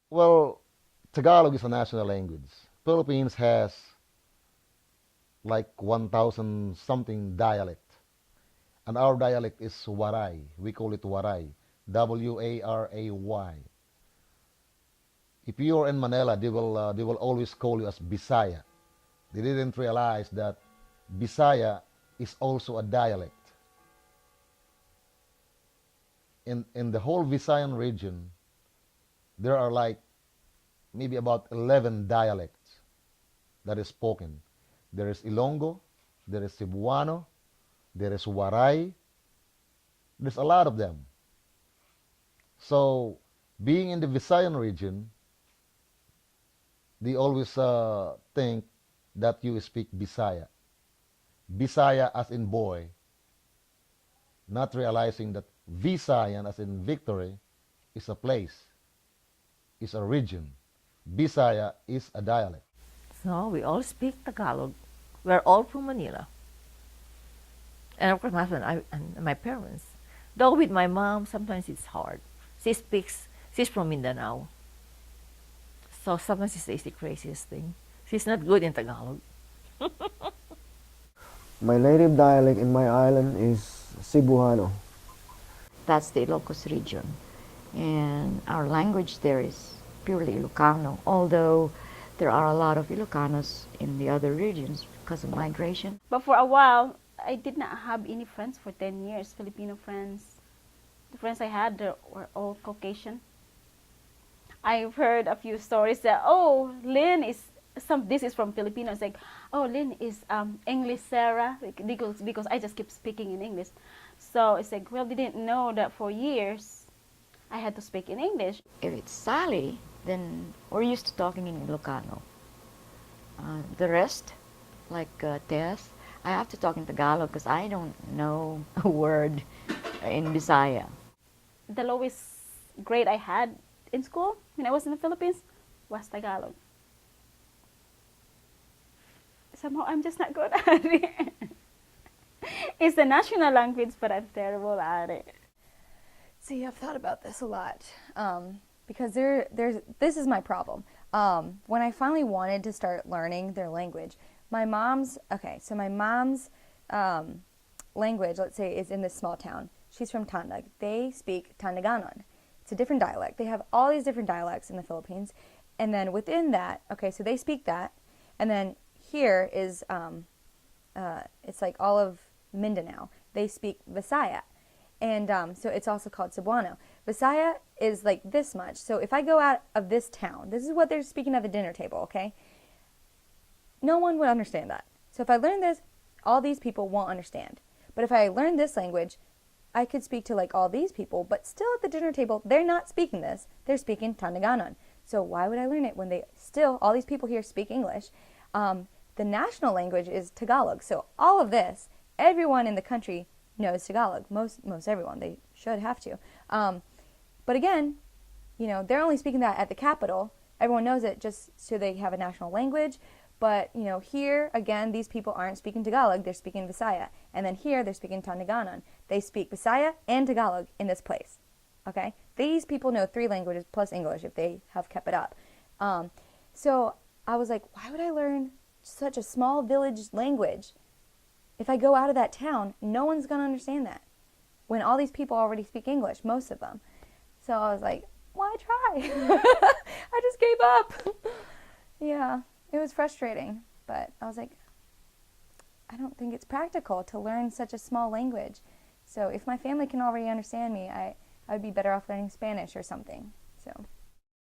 Well, Tagalog is a national language. Philippines has like 1,000 something dialect, and our dialect is Waray. We call it Waray, Waray. If you're in Manila, they will always call you as Bisaya. They didn't realize that Bisaya is also a dialect. In the whole Visayan region, there are like maybe about 11 dialects that is spoken. There is Ilonggo, there is Cebuano, there is Waray. There's a lot of them. So, being in the Visayan region, they always think that you speak Bisaya. Bisaya as in boy, not realizing that Visayan as in victory is a place, is a region. Bisaya is a dialect. So we all speak Tagalog. We're all from Manila. And of course, my husband and my parents. Though with my mom, sometimes it's hard. She's from Mindanao. So sometimes she says the craziest thing. She's not good in Tagalog. My native dialect in my island is Cebuano. That's the Ilocos region. And our language there is purely Ilocano, although there are a lot of Ilocanos in the other regions because of migration. But for a while, I did not have any friends for 10 years, Filipino friends. The friends I had were all Caucasian. I've heard a few stories that, oh, Lynn is, this is from Filipinos, like, oh, Lynn is English Sarah, because I just keep speaking in English. So it's like, well, they didn't know that for years I had to speak in English. If it's Sally, then we're used to talking in Ilocano. The rest, like Tess, I have to talk in Tagalog because I don't know a word in Bisaya. The lowest grade I had in school when I was in the Philippines was Tagalog. Somehow I'm just not good at it. It's the national language, but I'm terrible at it. See, I've thought about this a lot because this is my problem. When I finally wanted to start learning their language, my mom's language, let's say, is in this small town. She's from Tandag. They speak Tandaganon. It's a different dialect. They have all these different dialects in the Philippines, and then within that, okay, so they speak that, and then here is it's like all of Mindanao. They speak Visaya. And so it's also called Cebuano. Visaya is like this much. So if I go out of this town, this is what they're speaking at the dinner table, okay? No one would understand that. So if I learn this, all these people won't understand. But if I learn this language, I could speak to like all these people, but still at the dinner table, they're not speaking this. They're speaking Tandaganon. So why would I learn it when they still, all these people here speak English? The national language is Tagalog. So all of this, everyone in the country knows Tagalog. Most everyone. They should have to. But again, you know, they're only speaking that at the capital. Everyone knows it just so they have a national language. But, you know, here, again, these people aren't speaking Tagalog. They're speaking Visaya. And then here, they're speaking Tandaganon. They speak Visaya and Tagalog in this place. Okay? These people know 3 languages plus English if they have kept it up. So I was like, why would I learn such a small village language? If I go out of that town, no one's going to understand that. When all these people already speak English, most of them. So I was like, why try? I just gave up. Yeah, it was frustrating. But I was like, I don't think it's practical to learn such a small language. So if my family can already understand me, I would be better off learning Spanish or something. So